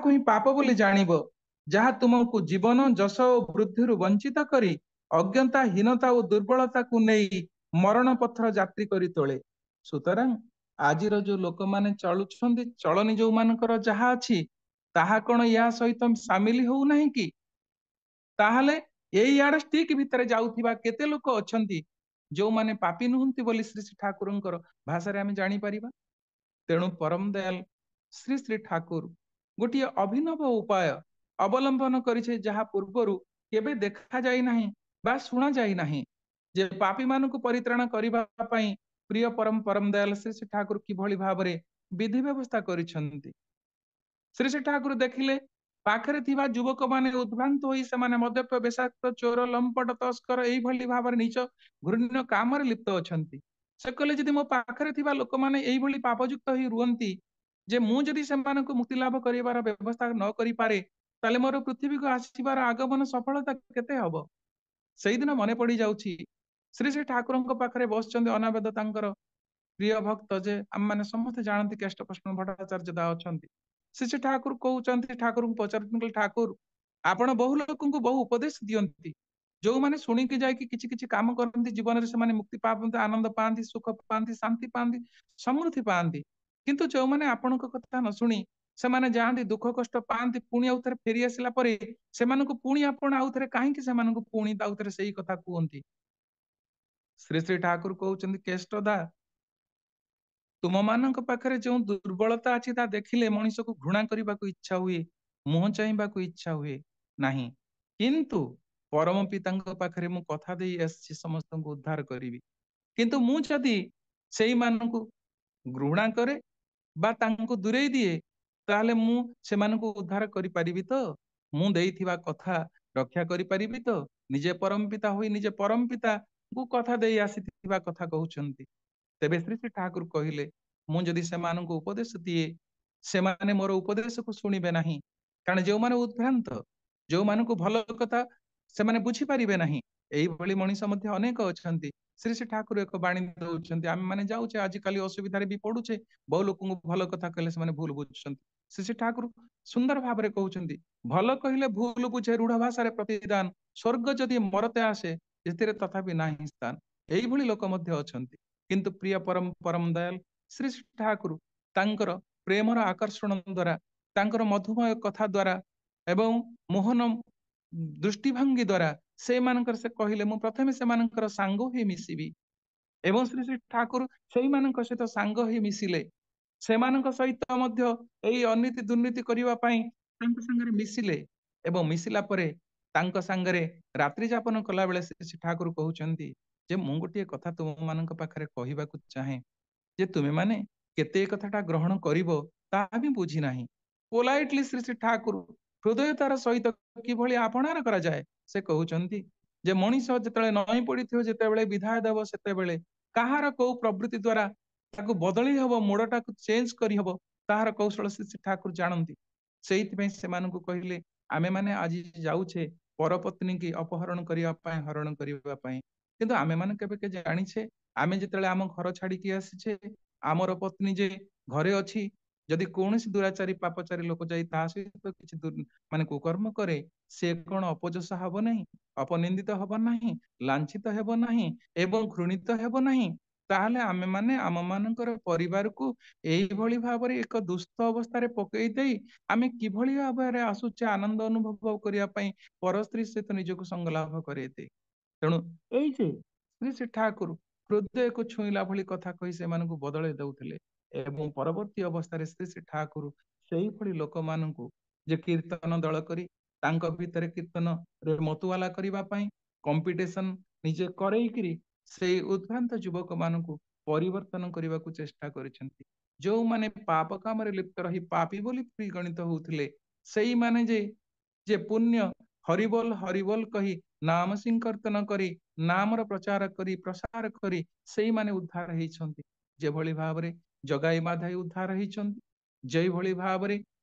ତାହାକୁ ହିଁ ପାପ ବୋଲି ଜାଣିବ, ଯାହା ତୁମକୁ ଜୀବନ ଯଶ ଓ ବୃଦ୍ଧିରୁ ବଞ୍ଚିତ କରି ଅଜ୍ଞତା ହୀନତା ଓ ଦୁର୍ବଳତାକୁ ନେଇ ମରଣ ପଥର ଯାତ୍ରୀ କରି ତୋଳେ। ସୁତରାଂ ଆଜିର ଯୋଉ ଲୋକମାନେ ଚଳୁଛନ୍ତି, ଚଳନି ଯୋଉମାନଙ୍କର ଯାହା ଅଛି ତାହା କଣ ୟା ସହିତ ସାମିଲ ହଉନାହିଁ କି? ତାହେଲେ ଏଇ ଆଡେ ଷ୍ଟିକ ଭିତରେ ଯାଉଥିବା କେତେ ଲୋକ ଅଛନ୍ତି ଯୋଉମାନେ ପାପି ନୁହନ୍ତି ବୋଲି ଶ୍ରୀ ଶ୍ରୀ ଠାକୁରଙ୍କର ଭାଷାରେ ଆମେ ଜାଣିପାରିବା। ତେଣୁ ପରମ ଦୟାଲ ଶ୍ରୀ ଶ୍ରୀ ଠାକୁର ଗୋଟିଏ ଅଭିନବ ଉପାୟ ଅବଲମ୍ବନ କରିছে, ଯାହା ପୂର୍ବରୁ କେବେ ଦେଖାଯାଇ ନାହିଁ ବା ଶୁଣା ଯାଇ ନାହିଁ, ଯେ ପାପୀ ମାନଙ୍କୁ ପରିତ୍ରାଣ କରିବା ପାଇଁ ପ୍ରିୟ ପରମ ଦୟାଲ ଶ୍ରୀ ଶ୍ରୀ ଠାକୁର କିଭଳି ଭାବରେ ବିଧି ବ୍ୟବସ୍ଥା କରିଛନ୍ତି। ଶ୍ରୀ ଶ୍ରୀ ଠାକୁର ଦେଖିଲେ ପାଖରେ ଥିବା ଯୁବକ ମାନେ ଉଦ୍ଭ୍ରାନ୍ତ ହୋଇ ସେମାନେ ମଦ୍ୟପ ବେଶାକ୍ତ ଚୋର ଲମ୍ପଟ ତସ୍କର ଏଇଭଳି ଭାବରେ ନିଜ ଘୃଣ୍ୟ କାମରେ ଲିପ୍ତ ଅଛନ୍ତି। ସେ କହିଲେ ଯଦି ମୋ ପାଖରେ ଥିବା ଲୋକମାନେ ଏଇଭଳି ପାପଯୁକ୍ତ ହୋଇ ରୁହନ୍ତି, ଯେ ମୁଁ ଯଦି ସେମାନଙ୍କୁ ମୁକ୍ତି ଲାଭ କରିବାର ବ୍ୟବସ୍ଥା ନ କରିପାରେ, ତାହେଲେ ମୋର ପୃଥିବୀକୁ ଆସିବାର ଆଗମନ ସଫଳତା କେତେ ହବ? ସେଇଦିନ ମନେ ପଡି ଯାଉଛି ଶ୍ରୀ ଶ୍ରୀ ଠାକୁରଙ୍କ ପାଖରେ ବସିଛନ୍ତି ଅନାବେଦ ତାଙ୍କର ପ୍ରିୟ ଭକ୍ତ, ଯେ ଆମମାନେ ସମସ୍ତେ ଜାଣନ୍ତି କେଷ୍ଟପ୍ରଶ୍ନ ଭଟ୍ଟାଚାର୍ଯ୍ୟ ଦା ଅଛନ୍ତି। ଶ୍ରୀ ଶ୍ରୀ ଠାକୁର କହୁଛନ୍ତି, ଠାକୁରଙ୍କୁ ପଚାରୁଛନ୍ତି, ଠାକୁର ଆପଣ ବହୁ ଲୋକଙ୍କୁ ବହୁ ଉପଦେଶ ଦିଅନ୍ତି, ଯୋଉମାନେ ଶୁଣିକି ଯାଇକି କିଛି କିଛି କାମ କରନ୍ତି, ଜୀବନରେ ସେମାନେ ମୁକ୍ତି ପାଆନ୍ତି, ଆନନ୍ଦ ପାଆନ୍ତି, ସୁଖ ପାଆନ୍ତି, ଶାନ୍ତି ପାଆନ୍ତି, ସମୃଦ୍ଧି ପାଆନ୍ତି। କିନ୍ତୁ ଯୋଉମାନେ ଆପଣଙ୍କ କଥା ନ ଶୁଣି ସେମାନେ ଯାଆନ୍ତି, ଦୁଃଖ କଷ୍ଟ ପାଆନ୍ତି, ପୁଣି ଆଉଥରେ ଫେରି ଆସିଲା ପରେ ସେମାନଙ୍କୁ ପୁଣି ଆପଣ ଆଉଥରେ କାହିଁକି ସେମାନଙ୍କୁ ପୁଣି ଆଉଥରେ ସେଇ କଥା କୁହନ୍ତି? ଶ୍ରୀ ଶ୍ରୀ ଠାକୁର କହୁଛନ୍ତି, କେଷ୍ଟଦା ତୁମ ମାନଙ୍କ ପାଖରେ ଯେଉଁ ଦୁର୍ବଳତା ଅଛି ତା ଦେଖିଲେ ମଣିଷକୁ ଘୃଣା କରିବାକୁ ଇଚ୍ଛା ହୁଏ, ମୁହଁ ଚାହିଁବାକୁ ଇଚ୍ଛା ହୁଏ ନାହିଁ। କିନ୍ତୁ ପରମ ପିତାଙ୍କ ପାଖରେ ମୁଁ କଥା ଦେଇ ଆସିଛି ସମସ୍ତଙ୍କୁ ଉଦ୍ଧାର କରିବି। କିନ୍ତୁ ମୁଁ ଯଦି ସେଇମାନଙ୍କୁ ଘୃଣା କରେ ବା ତାଙ୍କୁ ଦୂରେଇ ଦିଏ, ତାହେଲେ ମୁଁ ସେମାନଙ୍କୁ ଉଦ୍ଧାର କରିପାରିବି ତ? ମୁଁ ଦେଇଥିବା କଥା ରକ୍ଷା କରିପାରିବି ତ? ନିଜେ ପରମ ପିତା ହୋଇ ନିଜେ ପରମ ପିତାଙ୍କୁ କଥା ଦେଇ ଆସିଥିବା କଥା କହୁଛନ୍ତି। ତେବେ ଶ୍ରୀ ଶ୍ରୀ ଠାକୁର କହିଲେ, ମୁଁ ଯଦି ସେମାନଙ୍କୁ ଉପଦେଶ ଦିଏ, ସେମାନେ ମୋର ଉପଦେଶକୁ ଶୁଣିବେ ନାହିଁ। କାରଣ ଯୋଉମାନେ ଉଦ୍ଭ୍ରାନ୍ତ, ଯୋଉମାନଙ୍କୁ ଭଲ କଥା ସେମାନେ ବୁଝିପାରିବେ ନାହିଁ, ଏଇଭଳି ମଣିଷ ମଧ୍ୟ ଅନେକ ଅଛନ୍ତି। ଶ୍ରୀ ଶ୍ରୀ ଠାକୁର ଏକ ବାଣୀ ଦଉଛନ୍ତି, ଆମେ ମାନେ ଯାଉଛେ ଆଜିକାଲି ଅସୁବିଧାରେ ବି ପଡୁଛେ, ବହୁ ଲୋକଙ୍କୁ ଭଲ କଥା କହିଲେ ସେମାନେ ଭୁଲ ବୁଝୁଛନ୍ତି। ଶ୍ରୀ ଶ୍ରୀ ଠାକୁର ସୁନ୍ଦର ଭାବରେ କହୁଛନ୍ତି, ଭଲ କହିଲେ ଭୁଲ ବୁଝେ ରୂଢ ଭାଷାରେ ପ୍ରତିଦାନ, ସ୍ୱର୍ଗ ଯଦି ମରତେ ଆସେ ଏଥିରେ ତଥାପି ନାହିଁ ସ୍ଥାନ। ଏଇଭଳି ଲୋକ ମଧ୍ୟ ଅଛନ୍ତି। କିନ୍ତୁ ପ୍ରିୟ ପରମ ଦୟାଲ ଶ୍ରୀ ଶ୍ରୀ ଠାକୁର ତାଙ୍କର ପ୍ରେମର ଆକର୍ଷଣ ଦ୍ଵାରା, ତାଙ୍କର ମଧୁମୟ କଥା ଦ୍ଵାରା ଏବଂ ମୋହନ ଦୃଷ୍ଟିଭଙ୍ଗୀ ଦ୍ଵାରା ସେଇମାନଙ୍କର ସେ କହିଲେ, ମୁଁ ପ୍ରଥମେ ସେମାନଙ୍କର ସାଙ୍ଗ ହୋଇ ମିଶିବି। ଏବଂ ଶ୍ରୀ ଶ୍ରୀ ଠାକୁର ସେଇମାନଙ୍କ ସହିତ ସାଙ୍ଗ ହୋଇ ମିଶିଲେ। ସେମାନଙ୍କ ସହିତ ମଧ୍ୟ ଏଇ ଅନୀତି ଦୁର୍ନୀତି କରିବା ପାଇଁ ତାଙ୍କ ସାଙ୍ଗରେ ମିଶିଲେ। ଏବଂ ମିଶିଲା ପରେ ତାଙ୍କ ସାଙ୍ଗରେ ରାତ୍ରି ଯାପନ କଲା ବେଳେ ଶ୍ରୀ ଠାକୁର କହୁଛନ୍ତି, ଯେ ମୁଁ ଗୋଟିଏ କଥା ତୁମ ମାନଙ୍କ ପାଖରେ କହିବାକୁ ଚାହେଁ, ଯେ ତୁମେ ମାନେ କେତେ ଏ କଥାଟା ଗ୍ରହଣ କରିବ ତାହା ବି ବୁଝି ନାହିଁ। ପୋଲାଇଟଲି ଶ୍ରୀ ଶ୍ରୀ ଠାକୁର ହୃଦୟତାର ସହିତ କିଭଳି ଆପଣାର କରାଯାଏ ସେ କହୁଛନ୍ତି, ଯେ ମଣିଷ ଯେତେବେଳେ ନଇଁ ପଡିଥିବ, ଯେତେବେଳେ ବିଦାୟ ଦେବ, ସେତେବେଳେ କାହାର କୋଉ ପ୍ରବୃତ୍ତି ଦ୍ଵାରା ତାକୁ ବଦଳି ହବ, ମୋଡଟାକୁ ଚେଞ୍ଜ କରିହବ, ତାହାର କୌଶଳ ଶ୍ରୀ ଶ୍ରୀ ଠାକୁର ଜାଣନ୍ତି। ସେଇଥିପାଇଁ ସେମାନଙ୍କୁ କହିଲେ, ଆମେ ମାନେ ଆଜି ଯାଉଛେ ପରପତ୍ନୀ କି ଅପହରଣ କରିବା ପାଇଁ, ହରଣ କରିବା ପାଇଁ, କିନ୍ତୁ ଆମେ ମାନେ କେବେ କେ ଜାଣିଛେ ଆମେ ଯେତେବେଳେ ଆମ ଘର ଛାଡିକି ଆସିଛେ, ଆମର ପତ୍ନୀ ଯେ ଘରେ ଅଛି, ଯଦି କୌଣସି ଦୁରାଚାରୀ ପାପଚାରୀ ଲୋକ ଯାଇ ତା ସହିତ କିଛି ମାନେ କୁକର୍ମ କରେ, ସେ କଣ ଅପଯଶା ହବ ନାହିଁ, ଅପନିନ୍ଦିତ ହବ ନାହିଁ, ଲାଞ୍ଛିତ ହେବ ନାହିଁ ଏବଂ ଘୃଣିତ ହେବ ନାହିଁ? ତାହେଲେ ଆମେ ମାନେ ଆମ ମାନଙ୍କର ପରିବାରକୁ ଏଇଭଳି ଭାବରେ ଏକ ଦୁସ୍ଥ ଅବସ୍ଥାରେ ପକେଇ ଦେଇ ଆମେ କିଭଳି ଭାବରେ ଆସୁଛେ ଆନନ୍ଦ ଅନୁଭବ କରିବା ପାଇଁ ପର ସ୍ତ୍ରୀ ସହିତ ନିଜକୁ ସଂଗଲାଭ କରେଇ ଦେଇ। ତେଣୁ ଏଇ ଯେ ଶ୍ରୀ ଶ୍ରୀ ଠାକୁର ହୃଦୟକୁ ଛୁଇଁଲା ଭଳି କଥା କହି ସେମାନଙ୍କୁ ବଦଳେଇ ଦଉଥିଲେ। ଏବଂ ପରବର୍ତ୍ତୀ ଅବସ୍ଥାରେ ଶ୍ରୀ ଶ୍ରୀ ଠାକୁର ସେଇଭଳି ଲୋକମାନଙ୍କୁ ଯେ କୀର୍ତ୍ତନ ଦଳ କରି ତାଙ୍କ ଭିତରେ କୀର୍ତ୍ତନରେ ମତୁଆଲା କରିବା ପାଇଁ କମ୍ପିଟିସନ ନିଜେ କରେଇକିରି ସେଇ ଉଦ୍ଭ୍ରାନ୍ତ ଯୁବକ ମାନଙ୍କୁ ପରିବର୍ତ୍ତନ କରିବାକୁ ଚେଷ୍ଟା କରିଛନ୍ତି। ଯୋଉମାନେ ପାପ କାମରେ ଲିପ୍ତ ରହି ପାପୀ ବୋଲି ପରିଗଣିତ ହଉଥିଲେ, ସେଇମାନେ ଯେ ପୁଣ୍ୟ ହରିବୋଲ ହରିବୋଲ କହି ନାମ ସଂକୀର୍ତ୍ତନ କରି ନାମର ପ୍ରଚାର କରି ପ୍ରସାର କରି ସେଇମାନେ ଉଦ୍ଧାର ହେଇଛନ୍ତି। ଯେଭଳି ଭାବରେ ଜଗାଇ ମାଧାଇ ଉଦ୍ଧାର ହେଇଛନ୍ତି, ଯେଭଳି ଭାବରେ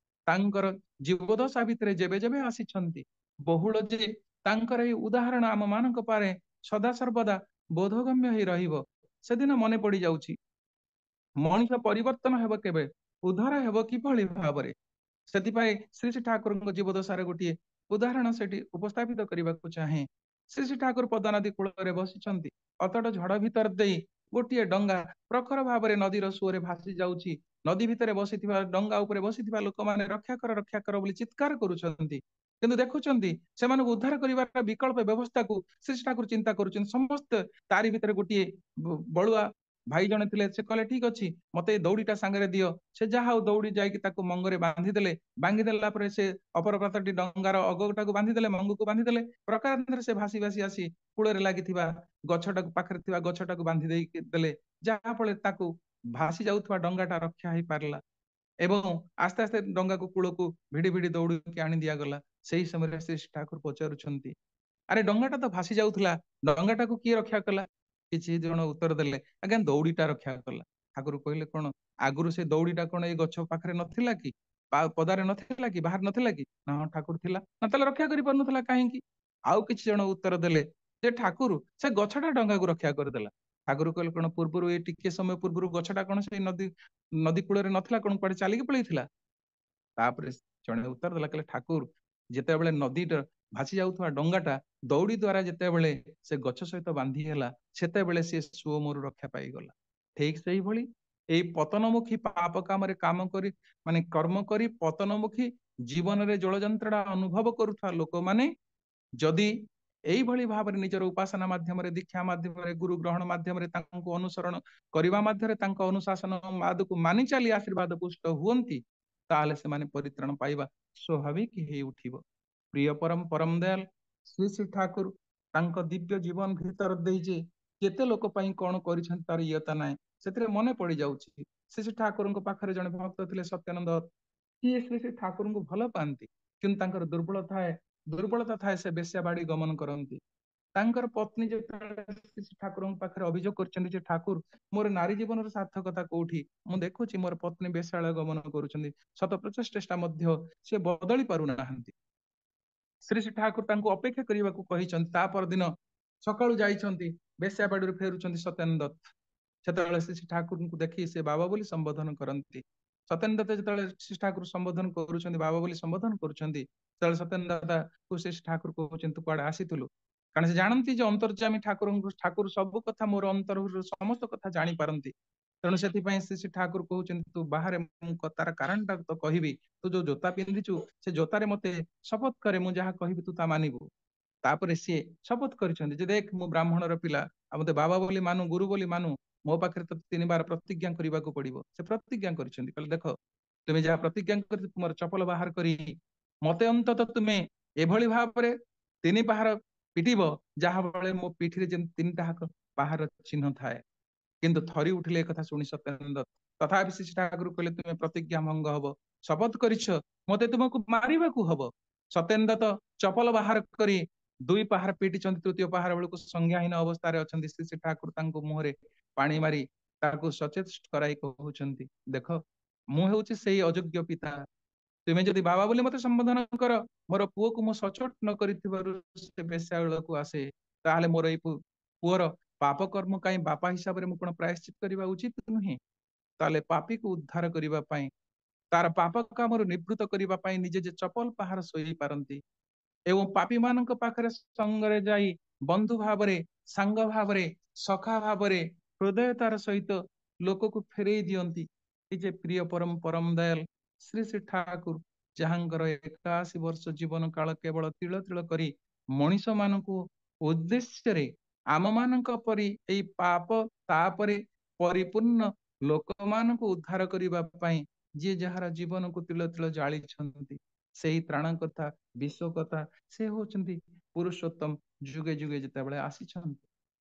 ତାଙ୍କର ଜୀବଦଶା ଭିତରେ ଯେବେ ଯେବେ ଆସିଛନ୍ତି, ବହୁଳ ଯେ ତାଙ୍କର ଏଇ ଉଦାହରଣ ଆମ ମାନଙ୍କ ପାରେ ସଦାସର୍ବଦା ବୋଧଗମ୍ୟ ହେଇ ରହିବ। ସେଦିନ ମନେ ପଡି ଯାଉଛି, ମଣିଷ ପରିବର୍ତ୍ତନ ହେବ କେବେ, ଉଦ୍ଧାର ହେବ କିଭଳି ଭାବରେ? ସେଥିପାଇଁ ଶ୍ରୀ ଶ୍ରୀ ଠାକୁରଙ୍କ ଜୀବଦଶାରେ ଗୋଟିଏ ଉଦାହରଣ ସେଠି ଉପସ୍ଥାପିତ କରିବାକୁ ଚାହେଁ। ଶ୍ରୀ ଶ୍ରୀ ଠାକୁର ପଦାନଦୀ କୂଳରେ ବସିଛନ୍ତି। ଅତଟ ଝଡ଼ ଭିତର ଦେଇ ଗୋଟିଏ ଡଙ୍ଗା ପ୍ରଖର ଭାବରେ ନଦୀର ସୁଅରେ ଭାସି ଯାଉଛି। ନଦୀ ଭିତରେ ବସିଥିବା ଡଙ୍ଗା ଉପରେ ବସିଥିବା ଲୋକମାନେ ରକ୍ଷା କର ବୋଲି ଚିତ୍କାର କରୁଛନ୍ତି। କିନ୍ତୁ ଦେଖୁଛନ୍ତି ସେମାନଙ୍କୁ ଉଦ୍ଧାର କରିବାର ବିକଳ୍ପ ବ୍ୟବସ୍ଥାକୁ ଶ୍ରୀ ଶ୍ରୀ ଠାକୁର ଚିନ୍ତା କରୁଛନ୍ତି। ସମସ୍ତେ ତାରି ଭିତରେ ଗୋଟିଏ ବଳୁଆ ଭାଇ ଜଣେ ଥିଲେ। ସେ କହିଲେ ଠିକ ଅଛି, ମତେ ଏ ଦଉଡିଟା ସାଙ୍ଗରେ ଦିଅ। ସେ ଯାହା ହଉ ଦଉଡି ଯାଇକି ତାକୁ ମଙ୍ଗରେ ବାନ୍ଧିଦେଲେ। ବାନ୍ଧି ଦେଲା ପରେ ସେ ଅପର ପାତଟି ଡଙ୍ଗାର ଅଗଟାକୁ ବାନ୍ଧିଦେଲେ, ମଙ୍ଗକୁ ବାନ୍ଧିଦେଲେ। ପ୍ରକାରାନ୍ତରେ ସେ ଭାସି ଭାସି ଆସି କୂଳରେ ଲାଗିଥିବା ଗଛଟାକୁ ପାଖରେ ଥିବା ଗଛଟାକୁ ବାନ୍ଧି ଦେଇକି ଦେଲେ, ଯାହା ଫଳରେ ତାକୁ ଭାସି ଯାଉଥିବା ଡଙ୍ଗାଟା ରକ୍ଷା ହେଇପାରିଲା। ଏବଂ ଆସ୍ତେ ଆସ୍ତେ ଡଙ୍ଗାକୁ କୂଳକୁ ଭିଡି ଭିଡି ଦୌଡିକି ଆଣି ଦିଆଗଲା। ସେଇ ସମୟରେ ଶ୍ରୀ ଠାକୁର ପଚାରୁଛନ୍ତି, ଆରେ ଡଙ୍ଗାଟା ତ ଭାସି ଯାଉଥିଲା, ଡଙ୍ଗାଟାକୁ କିଏ ରକ୍ଷା କଲା? କିଛି ଜଣ ଉତ୍ତର ଦେଲେ, ଆଜ୍ଞା ଦଉଡିଟା ରକ୍ଷା କଲା। ଠାକୁର କହିଲେ, କଣ ଆଗରୁ ସେ ଦଉଡିଟା କଣ ଏଇ ଗଛ ପାଖରେ ନଥିଲା କି? ପଦାରେ ନଥିଲା କି? ବାହାରେ ନଥିଲା କି? ନା ହଁ ଠାକୁର ଥିଲା। ନା ତାହେଲେ ରକ୍ଷା କରିପାରୁନଥିଲା କାହିଁକି? ଆଉ କିଛି ଜଣ ଉତ୍ତର ଦେଲେ ଯେ ଠାକୁର ସେ ଗଛଟା ଡଙ୍ଗାକୁ ରକ୍ଷା କରିଦେଲା। ଠାକୁର କହିଲେ, କଣ ପୂର୍ବରୁ ଏଇ ଟିକେ ସମୟ ପୂର୍ବରୁ ଗଛଟା କଣ ସେଇ ନଦୀ କୂଳରେ ନଥିଲା, କଣ କୁଆଡେ ଚାଲିକି ପଳେଇଥିଲା? ତାପରେ ଜଣେ ଉତ୍ତର ଦେଲା, କହିଲେ ଠାକୁର ଯେତେବେଳେ ନଦୀଟା ଭାସି ଯାଉଥିବା ଡଙ୍ଗାଟା ଦଉଡି ଦ୍ଵାରା ଯେତେବେଳେ ସେ ଗଛ ସହିତ ବାନ୍ଧି ହେଲା, ସେତେବେଳେ ସେ ସୁଅ ମୋରୁ ରକ୍ଷା ପାଇଗଲା। ଠିକ ସେଇଭଳି ଏଇ ପତନମୁଖୀ ପାପ କାମରେ କାମ କରି କର୍ମ କରି ପତନମୁଖୀ ଜୀବନରେ ଜଳ ଯନ୍ତ୍ରଣା ଅନୁଭବ କରୁଥିବା ଲୋକମାନେ ଯଦି ଏଇଭଳି ଭାବରେ ନିଜର ଉପାସନା ମାଧ୍ୟମରେ, ଦୀକ୍ଷା ମାଧ୍ୟମରେ, ଗୁରୁ ଗ୍ରହଣ ମାଧ୍ୟମରେ ତାଙ୍କୁ ଅନୁସରଣ କରିବା ମାଧ୍ୟମରେ ତାଙ୍କ ଅନୁଶାସନ ଆଦକୁ ମାନି ଚାଲି ଆଶୀର୍ବାଦ ପୁଷ୍ଟ ହୁଅନ୍ତି, ତାହେଲେ ସେମାନେ ପରିତ୍ରାଣ ପାଇବା ସ୍ୱାଭାବିକ ହେଇ ଉଠିବ। ପ୍ରିୟ ପରମ ପରମ ଦୟାଲ ଶ୍ରୀ ଶ୍ରୀ ଠାକୁର ତାଙ୍କ ଦିବ୍ୟ ଜୀବନ ଭିତର ଦେଇଛି କେତେ ଲୋକ ପାଇଁ କଣ କରିଛନ୍ତି ତାର ଇୟତା ନାହିଁ। ସେଥିରେ ମନେ ପଡି ଯାଉଛି ଶ୍ରୀ ଶ୍ରୀ ଠାକୁରଙ୍କ ପାଖରେ ଜଣେ ଭକ୍ତ ଥିଲେ ସତ୍ୟାନନ୍ଦ। ସିଏ ଶ୍ରୀ ଶ୍ରୀ ଠାକୁରଙ୍କୁ ଭଲ ପାଆନ୍ତି, କିନ୍ତୁ ତାଙ୍କର ଦୁର୍ବଳତା ଥାଏ, ସେ ବେଶ୍ୟା ବାଡି ଗମନ କରନ୍ତି। ତାଙ୍କର ପତ୍ନୀ ଯେତେବେଳେ ଶ୍ରୀ ଠାକୁରଙ୍କ ପାଖରେ ଅଭିଯୋଗ କରିଛନ୍ତି ଯେ ଠାକୁର ମୋର ନାରୀ ଜୀବନର ସାର୍ଥକତା କୋଉଠି? ମୁଁ ଦେଖୁଛି ମୋର ପତ୍ନୀ ବେଶ୍ୟାଳୟ ଗମନ କରୁଛନ୍ତି, ଶତ ପ୍ରଚେଷ୍ଟା ମଧ୍ୟ ସେ ବଦଳି ପାରୁନାହାନ୍ତି। ଶ୍ରୀ ଶ୍ରୀ ଠାକୁର ତାଙ୍କୁ ଅପେକ୍ଷା କରିବାକୁ କହିଛନ୍ତି। ତା ପରଦିନ ସକାଳୁ ଯାଇଛନ୍ତି, ବେଶ୍ୟାବାଡିରୁ ଫେରୁଛନ୍ତି ସତ୍ୟାନନ୍ଦ ଦତ୍ତ। ସେତେବେଳେ ଶ୍ରୀ ଠାକୁରଙ୍କୁ ଦେଖି ସେ ବାବା ବୋଲି ସମ୍ବୋଧନ କରନ୍ତି। ସତ୍ୟାନନ୍ଦ ଦତ୍ତ ଯେତେବେଳେ ଶ୍ରୀ ଠାକୁର ସମ୍ବୋଧନ କରୁଛନ୍ତି, ବାବା ବୋଲି ସମ୍ବୋଧନ କରୁଛନ୍ତି, ସେତେବେଳେ ସତ୍ୟାନନ୍ଦ ଦତ୍ତ ଶ୍ରୀ ଠାକୁର କହୁଛନ୍ତି, ତୁ କୁଆଡେ ଆସିଥିଲୁ? କାରଣ ସେ ଜାଣନ୍ତି ଯେ ଅନ୍ତର୍ଯାମୀ ଠାକୁର ସବୁ କଥା ମୋର ଅନ୍ତରରୁ ସମସ୍ତ କଥା ଜାଣିପାରନ୍ତି। ତେଣୁ ସେଥିପାଇଁ ଶ୍ରୀ ଠାକୁର କହୁଛନ୍ତି, ତୁ ବାହାରେ, ମୁଁ ତାର କାରଣଟା ତ କହିବି। ତୁ ଯୋଉ ଜୋତା ପିନ୍ଧିଛୁ ସେ ଜୋତାରେ ମତେ ଶପଥ କରେ, ମୁଁ ଯାହା କହିବି ତୁ ତା ମାନିବୁ। ତାପରେ ସିଏ ଶପଥ କରିଛନ୍ତି ଯେ ଦେଖ ମୁଁ ବ୍ରାହ୍ମଣର ପିଲା, ଆଉ ମତେ ବାବା ବୋଲି ମାନୁ, ଗୁରୁ ବୋଲି ମାନୁ, ମୋ ପାଖରେ ତ 3 ବାର ପ୍ରତିଜ୍ଞା କରିବାକୁ ପଡିବ। ସେ ପ୍ରତିଜ୍ଞା କରିଛନ୍ତି, କହିଲେ ଦେଖ ତୁମେ ଯାହା ପ୍ରତିଜ୍ଞା କରି ତୁମର ଚପଲ ବାହାର କରି ମତେ ଅନ୍ତତଃ ତୁମେ ଏଭଳି ଭାବରେ 3 ପାହାର ପିଟିବ, ଯାହା ଫଳରେ ମୋ ପିଠିରେ ଯେମିତି 3ଟା ପାହାର ଚିହ୍ନ ଥାଏ। କିନ୍ତୁ ଥରି ଉଠିଲେ ଏ କଥା ଶୁଣି ସତ୍ୟାନନ୍ଦ ତଥାପି ଶ୍ରୀ ଠାକୁର କହିଲେ, ତୁମେ ପ୍ରତିଜ୍ଞା ଭଙ୍ଗ ହବ, ଶପଥ କରିଛ, ମତେ ତୁମକୁ ମାରିବାକୁ ହବ। ସତ୍ୟାନନ୍ଦ ଚପଲ ବାହାର କରି 2 ପାହାର ପିଟିଛନ୍ତି। 3ୟ ପାହାର ବେଳକୁ ସଂଜ୍ଞାହୀନ ଅବସ୍ଥାରେ ଅଛନ୍ତି। ଶ୍ରୀ ଠାକୁର ତାଙ୍କୁ ମୁହଁରେ ପାଣି ମାରି ତାକୁ ସଚେତ କରାଇ କହୁଛନ୍ତି, ଦେଖ ମୁଁ ହେଉଛି ସେଇ ଅଯୋଗ୍ୟ ପିତା। ତୁମେ ଯଦି ବାବା ବୋଲି ମତେ ସମ୍ବୋଧନ କର, ମୋର ପୁଅକୁ ମୁଁ ସଚୋଟ ନ କରିଥିବାରୁ ସେ ବେଶ୍ୟାଳୟକୁ ଆସେ, ତାହେଲେ ମୋର ଏଇ ପୁଅର ପାପ କର୍ମ କାହିଁ ବାପା ହିସାବରେ ମୁଁ କଣ ପ୍ରାୟଶ୍ଚିତ କରିବା ଉଚିତ ନୁହେଁ? ତାହେଲେ ପାପୀକୁ ଉଦ୍ଧାର କରିବା ପାଇଁ, ତାର ପାପ କାମରୁ ନିବୃତ୍ତ କରିବା ପାଇଁ ନିଜେ ଯେ ଚପଲ ପାହାର ଶୋଇ ପାରନ୍ତି ଏବଂ ପାପୀ ମାନଙ୍କ ପାଖରେ ସଙ୍ଗରେ ଯାଇ ବନ୍ଧୁ ଭାବରେ, ସାଙ୍ଗ ଭାବରେ, ସଖା ଭାବରେ ହୃଦୟତାର ସହିତ ଲୋକକୁ ଫେରେଇ ଦିଅନ୍ତି। ଏ ଯେ ପ୍ରିୟ ପରମ ପରମ ଦୟାଲ ଶ୍ରୀ ଶ୍ରୀ ଠାକୁର, ଯାହାଙ୍କର 81 ବର୍ଷ ଜୀବନ କାଳ କେବଳ ତିଳ ତିଳ କରି ମଣିଷ ମାନଙ୍କୁ ଉଦ୍ଦେଶ୍ୟରେ ଆମ ମାନଙ୍କ ପରି ଏଇ ପାପ ତାପରେ ପରିପୂର୍ଣ୍ଣ ଲୋକମାନଙ୍କୁ ଉଦ୍ଧାର କରିବା ପାଇଁ ଯିଏ ଯାହାର ଜୀବନକୁ ତିଳ ତିଳ ଜାଳିଛନ୍ତି, ସେଇ ତ୍ରାଣକର୍ତ୍ତା ବିଶ୍ୱକର୍ତ୍ତା ସେ ହଉଛନ୍ତି ପୁରୁଷୋତ୍ତମ। ଯୁଗେ ଯୁଗେ ଯେତେବେଳେ ଆସିଛନ୍ତି,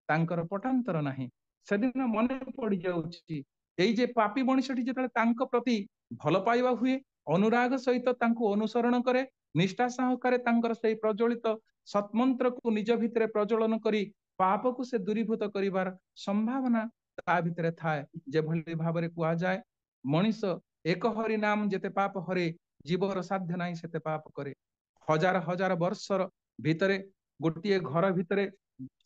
ତାଙ୍କର ପଟାନ୍ତର ନାହିଁ। ସେଦିନ ମନେ ପଡିଯାଉଛି ଏଇ ଯେ ପାପୀ ମଣିଷଟି ଯେତେବେଳେ ତାଙ୍କ ପ୍ରତି ଭଲ ପାଇବା ହୁଏ, ଅନୁରାଗ ସହିତ ତାଙ୍କୁ ଅନୁସରଣ କରେ, ନିଷ୍ଠା ସହକାରେ ତାଙ୍କର ସେଇ ପ୍ରଜ୍ୱଳିତ ସତ୍ମନ୍ତ୍ରକୁ ନିଜ ଭିତରେ ପ୍ରଜ୍ୱଳନ କରି ପାପକୁ ସେ ଦୂରୀଭୂତ କରିବାର ସମ୍ଭାବନା ତା ଭିତରେ ଥାଏ। ଯେଭଳି ଭାବରେ କୁହାଯାଏ, ମଣିଷ ଏକ ହରି ନାମ ଯେତେ ପାପ ହରେ, ଜୀବର ସାଧ୍ୟ ନାହିଁ ସେତେ ପାପ କରେ। ହଜାର ହଜାର ବର୍ଷର ଭିତରେ ଗୋଟିଏ ଘର ଭିତରେ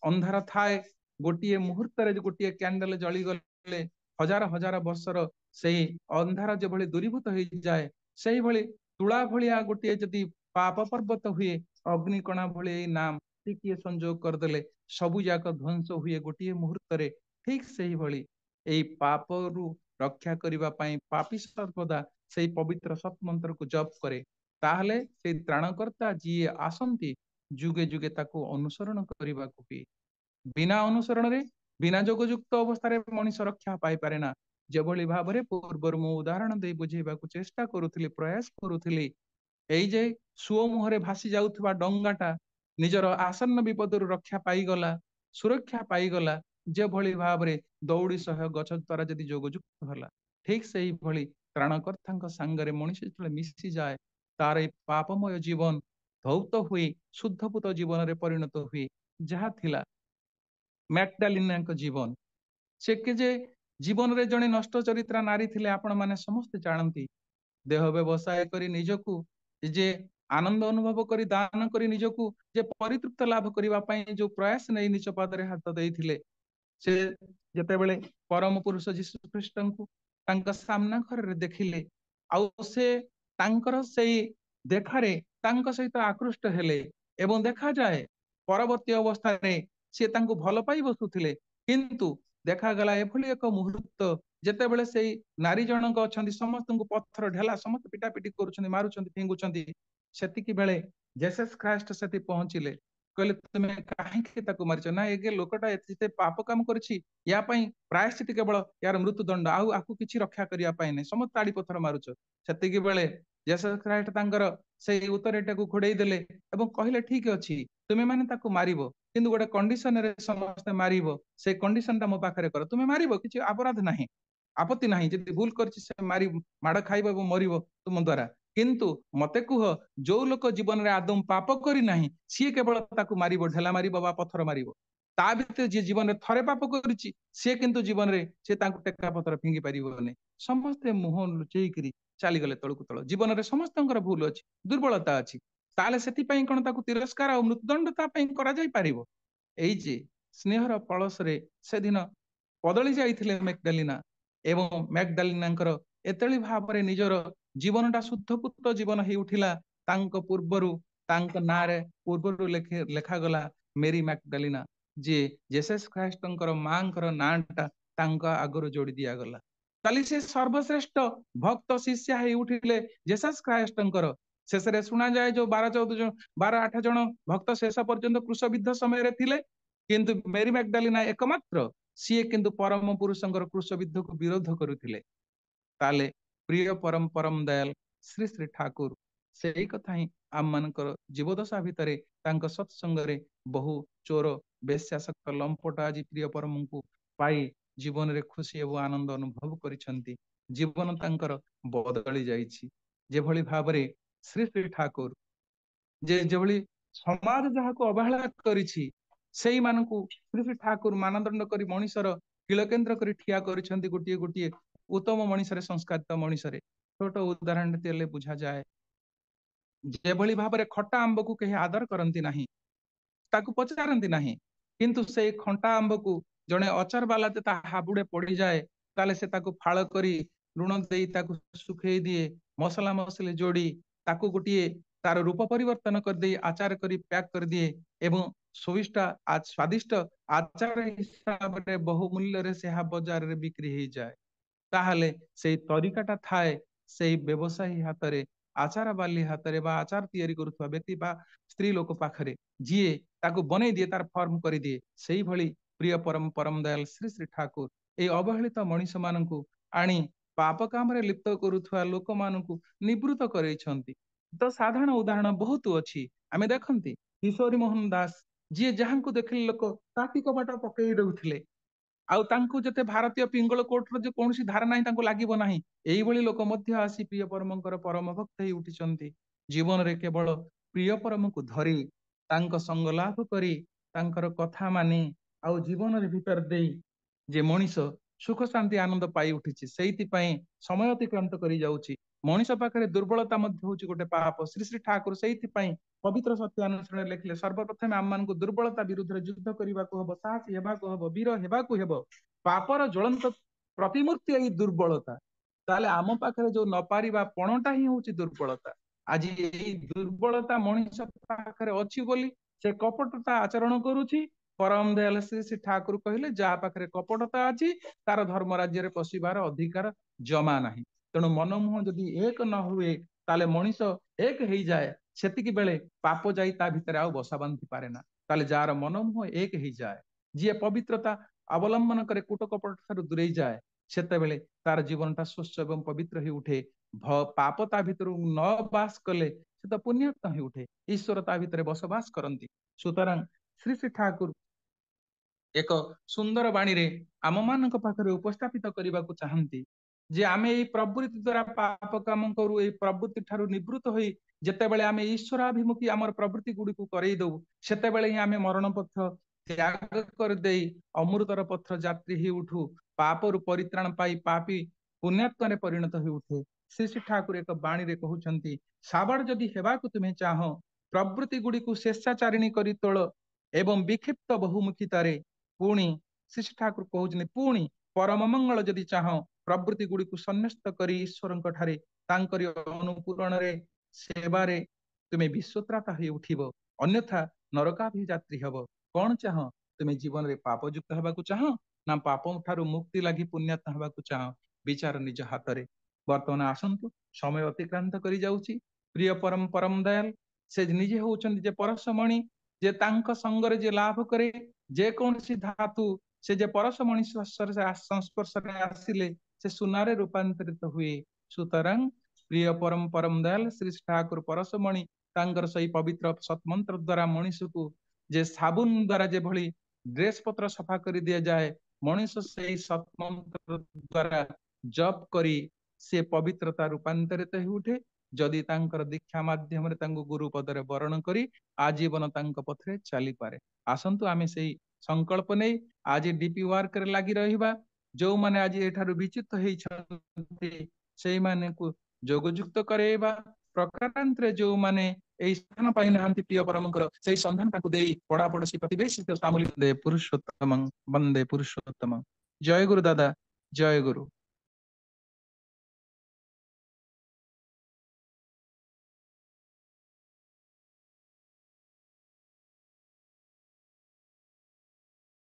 ଅନ୍ଧାର ଥାଏ, ଗୋଟିଏ ମୁହୂର୍ତ୍ତରେ ଗୋଟିଏ କ୍ୟାଣ୍ଡେଲ ଜଳିଗଲେ ହଜାର ହଜାର ବର୍ଷର ସେଇ ଅନ୍ଧାର ଯେଭଳି ଦୂରୀଭୂତ ହେଇଯାଏ, ସେଇଭଳି ତୁଳା ଭଳିଆ ଗୋଟିଏ ଯଦି ପାପ ପର୍ବତ ହୁଏ, ଅଗ୍ନିକଣା ଭଳି ଏଇ ନାମ ଟିକିଏ ସଂଯୋଗ କରିଦେଲେ ସବୁ ଯାକ ଧ୍ୱଂସ ହୁଏ ଗୋଟିଏ ମୁହୂର୍ତ୍ତରେ। ଠିକ ସେଇଭଳି ଏଇ ପାପରୁ ରକ୍ଷା କରିବା ପାଇଁ ପାପୀ ସର୍ବଦା ସେଇ ପବିତ୍ର ସତ୍ ମନ୍ତ୍ରକୁ ଜପ କରେ, ତାହେଲେ ସେଇ ତ୍ରାଣକର୍ତ୍ତା ଯିଏ ଆସନ୍ତି ଯୁଗେ ଯୁଗେ ତାକୁ ଅନୁସରଣ କରିବାକୁ ହୁଏ। ବିନା ଅନୁସରଣରେ, ବିନା ଯୋଗଯୁକ୍ତ ଅବସ୍ଥାରେ ମଣିଷ ରକ୍ଷା ପାଇପାରେ ନା। ଯେଭଳି ଭାବରେ ପୂର୍ବରୁ ମୁଁ ଉଦାହରଣ ଦେଇ ବୁଝେଇବାକୁ ଚେଷ୍ଟା କରୁଥିଲି, ପ୍ରୟାସ କରୁଥିଲି, ଏଇ ଯେ ସୁଅ ମୁହଁରେ ଭାସି ଯାଉଥିବା ଡଙ୍ଗାଟା ନିଜର ଆସନ୍ନ ବିପଦରୁ ରକ୍ଷା ପାଇଗଲା, ସୁରକ୍ଷା ପାଇଗଲା, ଯେଭଳି ଭାବରେ ଦୌଡ଼ି ସହ ଗଛ ଦ୍ୱାରା ଯଦି ଯୋଗଯୁକ୍ତ ହେଲା, ଠିକ ସେଇଭଳି ତ୍ରାଣକର୍ତ୍ତାଙ୍କ ସାଙ୍ଗରେ ମଣିଷ ଯେତେବେଳେ ମିଶିଯାଏ, ତାର ଏଇ ପାପମୟ ଜୀବନ ଧୌତ ହୋଇ ଶୁଦ୍ଧପୂତ ଜୀବନରେ ପରିଣତ ହୁଏ, ଯାହା ଥିଲା ମ୍ୟାକ୍ଡାଲିନାଙ୍କ ଜୀବନ। ସେ କି ଯେ ଜୀବନରେ ଜଣେ ନଷ୍ଟ ଚରିତ୍ରା ନାରୀ ଥିଲେ ଆପଣ ମାନେ ସମସ୍ତେ ଜାଣନ୍ତି। ଦେହ ବ୍ୟବସାୟ କରି ନିଜକୁ ଯେ ଆନନ୍ଦ ଅନୁଭବ କରି ଦାନ କରି ନିଜକୁ ଯେ ପରିତୃପ୍ତ ଲାଭ କରିବା ପାଇଁ ଯୋଉ ପ୍ରୟାସ ନେଇ ନିଜ ପାଦରେ ହାତ ଦେଇଥିଲେ, ସେ ଯେତେବେଳେ ପରମ ପୁରୁଷ ଯୀଶୁ ଖ୍ରୀଷ୍ଟଙ୍କୁ ତାଙ୍କ ସାମ୍ନା ଘରରେ ଦେଖିଲେ, ଆଉ ସେ ତାଙ୍କର ସେଇ ଦେଖାରେ ତାଙ୍କ ସହିତ ଆକୃଷ୍ଟ ହେଲେ, ଏବଂ ଦେଖାଯାଏ ପରବର୍ତ୍ତୀ ଅବସ୍ଥାରେ ସେ ତାଙ୍କୁ ଭଲ ପାଇ ବସୁଥିଲେ। କିନ୍ତୁ ଦେଖାଗଲା ଏଭଳି ଏକ ମୁହୂର୍ତ୍ତ ଯେତେବେଳେ ସେଇ ନାରୀ ଜଣକ ଅଛନ୍ତି, ସମସ୍ତଙ୍କୁ ପଥର ଢେଲା ସମସ୍ତେ ପିଟାପିଟି କରୁଛନ୍ତି, ମାରୁଛନ୍ତି, ଫିଙ୍ଗୁଛନ୍ତି, ସେତିକି ବେଳେ ଜେସସ୍ ଖ୍ରାଇଷ୍ଟ ସେଠି ପହଞ୍ଚିଲେ। କହିଲେ ତୁମେ କାହିଁକି ତାକୁ ମାରିଛ? ନା ଏ ଲୋକଟା ଏତେ ପାପ କାମ କରିଛି, ୟା ପାଇଁ ପ୍ରାୟଶ୍ଚିତ କେବଳ ୟାର ମୃତ୍ୟୁଦଣ୍ଡ, ଆଉ ଆକୁ କିଛି ରକ୍ଷା କରିବା ପାଇଁ ନାହିଁ, ସମସ୍ତେ ତାଡି ପଥର ମାରୁଛ। ସେତିକି ବେଳେ ଜେସସ୍ ଖ୍ରାଇଷ୍ଟ ତାଙ୍କର ସେଇ ଉତ୍ତରଟାକୁ ଘୋଡେଇ ଦେଲେ ଏବଂ କହିଲେ ଠିକ ଅଛି, ତୁମେ ମାନେ ତାକୁ ମାରିବ, କିନ୍ତୁ ଗୋଟେ କଣ୍ଡିସନରେ ସମସ୍ତେ ମାରିବ, ସେଇ କଣ୍ଡିସନ ଟା ମୋ ପାଖରେ କର। ତୁମେ ମାରିବ, କିଛି ଅପରାଧ ନାହିଁ, ଆପତ୍ତି ନାହିଁ, ଯଦି ଭୁଲ କରିଛି ସେ ମାଡ ଖାଇବ ଏବଂ ମରିବ ତୁମ ଦ୍ଵାରା, କିନ୍ତୁ ମତେ କୁହ ଯୋଉ ଲୋକ ଜୀବନରେ ଆଦୌ ପାପ କରିନାହିଁ, ସିଏ କେବଳ ତାକୁ ମାରିବ, ଢେଲା ମାରିବ ବା ପଥର ମାରିବ। ତା ଭିତରେ ଯିଏ ଜୀବନରେ ଥରେ ପାପ କରିଛି, ସିଏ କିନ୍ତୁ ଜୀବନରେ ସେ ତାଙ୍କୁ ଟେକା ପଥର ଫିଙ୍ଗି ପାରିବନି। ସମସ୍ତେ ମୁହଁ ଲୁଚେଇକିରି ଚାଲିଗଲେ ତଳକୁ ତଳ। ଜୀବନରେ ସମସ୍ତଙ୍କର ଭୁଲ ଅଛି, ଦୁର୍ବଳତା ଅଛି, ତାହେଲେ ସେଥିପାଇଁ କଣ ତାକୁ ତିରସ୍କାର ଆଉ ମୃତ୍ୟୁଦଣ୍ଡ ତା ପାଇଁ କରାଯାଇ ପାରିବ? ଏଇ ଯେ ସ୍ନେହର ପଳସରେ ସେଦିନ ବଦଳି ଯାଇଥିଲେ ମ୍ୟାକ୍ଡାଲିନା, ଏବଂ ମ୍ୟାକ୍ଡାଲିନାଙ୍କର ଏତେଳି ଭାବରେ ନିଜର ଜୀବନଟା ଶୁଦ୍ଧପୂତ ଜୀବନ ହେଇ ଉଠିଲା। ତାଙ୍କ ପୂର୍ବରୁ ତାଙ୍କ ନାଁରେ ପୂର୍ବରୁ ଲେଖାଗଲା ମେରୀ ମ୍ୟାକ୍ଡାଲିନା, ଯିଏ ଜେସସ୍ ଖ୍ରାଇଷ୍ଟଙ୍କର ମାଙ୍କର ନାଁଟା ତାଙ୍କ ଆଗରୁ ଯୋଡି ଦିଆଗଲା। କାଲି ସେ ସର୍ବଶ୍ରେଷ୍ଠ ଭକ୍ତ ଶିଷ୍ୟା ହେଇ ଉଠିଲେ ଜେସସ୍ ଖ୍ରାଇଷ୍ଟଙ୍କର। ଶେଷରେ ଶୁଣାଯାଏ ଯୋଉ 12-8 ଜଣ ଭକ୍ତ ଶେଷ ପର୍ଯ୍ୟନ୍ତ କ୍ରୁଶବିଦ୍ଧ ସମୟରେ ଥିଲେ, କିନ୍ତୁ ମେରୀ ମ୍ୟାକ୍ଡାଲିନା ଏକମାତ୍ର, ସିଏ କିନ୍ତୁ ପରମ ପୁରୁଷଙ୍କର କ୍ରୁଶବିଦ୍ଧକୁ ବିରୋଧ କରୁଥିଲେ। ତାହେଲେ ପ୍ରିୟ ପରମ ପରମ ଦୟାଲ ଶ୍ରୀ ଶ୍ରୀ ଠାକୁର ସେଇ କଥା ହିଁ ଆମ ମାନଙ୍କର ଜୀବଦଶା ଭିତରେ ତାଙ୍କ ସତ୍ସଙ୍ଗରେ ବହୁ ଚୋର ବେଶ୍ୟାସକ୍ତ ଲମ୍ପଟ ଆଜି ପ୍ରିୟ ପରମଙ୍କୁ ପାଇ ଜୀବନରେ ଖୁସି ଏବଂ ଆନନ୍ଦ ଅନୁଭବ କରିଛନ୍ତି। ଜୀବନ ତାଙ୍କର ବଦଳି ଯାଇଛି। ଯେଭଳି ଭାବରେ ଶ୍ରୀ ଶ୍ରୀ ଠାକୁର ଯେଭଳି ସମାଜ ଯାହାକୁ ଅବହେଳା କରିଛି, ସେଇମାନଙ୍କୁ ଶ୍ରୀ ଶ୍ରୀ ଠାକୁର ମାନଦଣ୍ଡ କରି ମଣିଷର କିଳକେନ୍ଦ୍ର କରି ଠିଆ କରିଛନ୍ତି, ଗୋଟିଏ ଗୋଟିଏ ଉତ୍ତମ ମଣିଷରେ, ସଂସ୍କାରିତ ମଣିଷରେ। ଛୋଟ ଉଦାହରଣ ଦେଲେ ବୁଝାଯାଏ, ଯେଭଳି ଭାବରେ ଖଟା ଆମ୍ବକୁ କେହି ଆଦର କରନ୍ତି ନାହିଁ, ତାକୁ ପଚାରନ୍ତି ନାହିଁ, କିନ୍ତୁ ସେଇ ଖଟା ଆମ୍ବକୁ ଜଣେ ଅଚାର ବାଲା ତା ହାବୁଡେ ପଡିଯାଏ, ତାହେଲେ ସେ ତାକୁ ଫାଳ କରି ଲୁଣ ଦେଇ ତାକୁ ଶୁଖେଇ ଦିଏ, ମସଲା ମସଲି ଯୋଡି ତାକୁ ଗୋଟିଏ ତାର ରୂପ ପରିବର୍ତ୍ତନ କରିଦେଇ ଆଚାର କରି ପ୍ୟାକ୍ କରିଦିଏ, ଏବଂ ସ୍ୱାଦିଷ୍ଟ ଆଚାର ହିସାବରେ ବହୁ ମୂଲ୍ୟରେ ସେ ବଜାରରେ ବିକ୍ରି ହେଇଯାଏ। ତାହେଲେ ସେଇ ତରିକାଟା ଥାଏ ସେଇ ବ୍ୟବସାୟୀ ହାତରେ, ଆଚାର ବାଲି ହାତରେ, ବା ଆଚାର ତିଆରି କରୁଥିବା ବ୍ୟକ୍ତି ବା ସ୍ତ୍ରୀ ଲୋକ ପାଖରେ, ଯିଏ ତାକୁ ବନେଇ ଦିଏ, ତାର ଫର୍ମ କରିଦିଏ। ସେଇଭଳି ପ୍ରିୟ ପରମ ପରମ ଦୟାଲ ଶ୍ରୀ ଶ୍ରୀ ଠାକୁର ଏଇ ଅବହେଳିତ ମଣିଷ ମାନଙ୍କୁ ଆଣି ପାପ କାମରେ ଲିପ୍ତ କରୁଥିବା ଲୋକମାନଙ୍କୁ ନିବୃତ୍ତ କରେଇଛନ୍ତି। ତ ସାଧାରଣ ଉଦାହରଣ ବହୁତ ଅଛି। ଆମେ ଦେଖନ୍ତି କିଶୋରୀ ମୋହନ ଦାସ, ଯିଏ ଯାହାଙ୍କୁ ଦେଖିଲେ ଲୋକ ତାଟି କବାଟ ପକେଇ ଦଉଥିଲେ, ଆଉ ତାଙ୍କୁ ଯେତେ ଭାରତୀୟ ପିଙ୍ଗଳ କୋର୍ଟର ଯେ କୌଣସି ଧାରା ନାହିଁ ତାଙ୍କୁ ଲାଗିବ ନାହିଁ, ଏଇଭଳି ଲୋକ ମଧ୍ୟ ଆସି ପ୍ରିୟ ପରମଙ୍କର ପରମ ଭକ୍ତ ହେଇ ଉଠିଛନ୍ତି। ଜୀବନରେ କେବଳ ପ୍ରିୟ ପରମକୁ ଧରି ତାଙ୍କ ସଙ୍ଗ ଲାଭ କରି ତାଙ୍କର କଥା ମାନି ଆଉ ଜୀବନରେ ଭିତର ଦେଇ ଯେ ମଣିଷ ସୁଖ ଶାନ୍ତି ଆନନ୍ଦ ପାଇ ଉଠିଛି, ସେଇଥିପାଇଁ ସମୟ ଅତିକ୍ରାନ୍ତ କରି ଯାଉଛି। ମଣିଷ ପାଖରେ ଦୁର୍ବଳତା ମଧ୍ୟ ହଉଛି ଗୋଟେ ପାପ। ଶ୍ରୀ ଶ୍ରୀ ଠାକୁର ସେଇଥିପାଇଁ ପବିତ୍ର ସତ୍ୟ ଅନୁସାରେ ଲେଖିଲେ, ସର୍ବପ୍ରଥମେ ଆମମାନଙ୍କୁ ଦୁର୍ବଳତା ବିରୁଦ୍ଧରେ ଯୁଦ୍ଧ କରିବାକୁ ହବ, ସାହସୀ ହେବାକୁ ହବ, ବୀର ହେବାକୁ ହେବ। ପାପର ଜ୍ୱଳନ୍ତ ପ୍ରତିମୂର୍ତ୍ତି ଏଇ ଦୁର୍ବଳତା। ତାହେଲେ ଆମ ପାଖରେ ଯୋଉ ନପାରିବା ପଣଟା ହିଁ ହଉଛି ଦୁର୍ବଳତା। आज यही दुर्बलता मनीष पाखरे अछि बोली से कपटता आचरण करुछि। परम दयाल श्री श्री ठाकुर कहले जहा पाखरे कपटता अछि तार धर्म राज्य रे पशिबार अधिकार जमा नाही। तेणु मनमुह जदि एक न हुए ताले मनीष एक हेई जाए सेतिकी बेले पाप जाई ता भितरे आउ बसा बांधि पारे ना। ताले जार मनमुह एक हेई जाए जी पवित्रता अवलंबन करे कूट कपट ठारू दूरेई जाए सेतेबेले तार जीवनटा स्वच्छ एवं पवित्र ही उठे। पाप ता भितर न बास कले से तो पुण्यत्म ही उठे। ईश्वर ता भितर बसवास करती। सुतरां श्री श्री ठाकुर एक सुंदर बाणी रे आम मान पाखे उपस्थापित करने को चाहती जे आमे एई प्रवृत्ति द्वारा पाप काम करू एई प्रवृत्ति ठारू निवृत्त होई जेतेबेले आमे ईश्वराभिमुखी आमर प्रवृत्ति गुड़ी को करई दऊ सेतेबेले ही आमे मरण पथ त्याग कर देई अमृतर पथ यात्री ही उठू पापरु परित्राण पाई पापी पुण्यात्म परिणत हो उठे। श्री श्री ठाकुर एक बाणी रे कहउछंती साबड़ जदि हेबाकु तुमे चाहो प्रवृत्ति गुड़ी को स्वेच्छाचारिणी करी तोल एवं विक्षिप्त बहुमुखितारे पुणी श्री श्री ठाकुर कहउछंती पुणी परम मंगल जदि चाह प्रवृत्ति गुड़ी को सन्यस्त करी ईश्वर ठारे तांकरी अनुपूरण रे सेवारे तुमे विश्वत्राता ही उठिबो अन्यथा नरकाभियात्री हब। कौन चाह तुमे जीवन रे पाप युक्त हेबाकु चाह ना पाप ठारू मुक्ति लागि पुण्यात्म हेबाकु चाह विचार निज हाथ रे। वर्तमान आसंतु समय अतिक्रांत करी जाउची। प्रिय परम परम दयाल से निजे होउछंती जे परसमणि जे तांक संगरे जे लाभ करे जे कौन सी धातु से जे परसमणि संस्पर्श आसिले से सुनारे रूपांतरित हुए। सुतरां प्रिय परम परम दयाल श्री ठाकुर परसमणि तांकर सही पवित्र सतमंत्र द्वारा मनीष को जे साबुन द्वारा जे भली ड्रेस पत्र सफा कर दिया जाए मनीष से सतमंत्र द्वारा जप करी से पवित्रता रूपांतरित हो उठे। जदि तांकर दीक्षा माध्यम रे तांको गुरु पदरे वरण करी आजीवन तांको पथरे चली पारे। आसंतु आमे सेही संकल्प नै आज डीपी वर्क रे लागि रहिबा। जो माने आज एठारु विचित हेइ छथि सेहि माने को जोगयुक्त करेबा प्रकारांतरे जो माने एई स्थान पाइ नाहंती प्रिय परमकर सेही संधान ताकु देई पड़ा पड़ोसी प्रतिवेशित सामूलिक दे पुरुषोत्तमं वंदे पुरुषोत्तमं। जय गुरु दादा जय गुरु।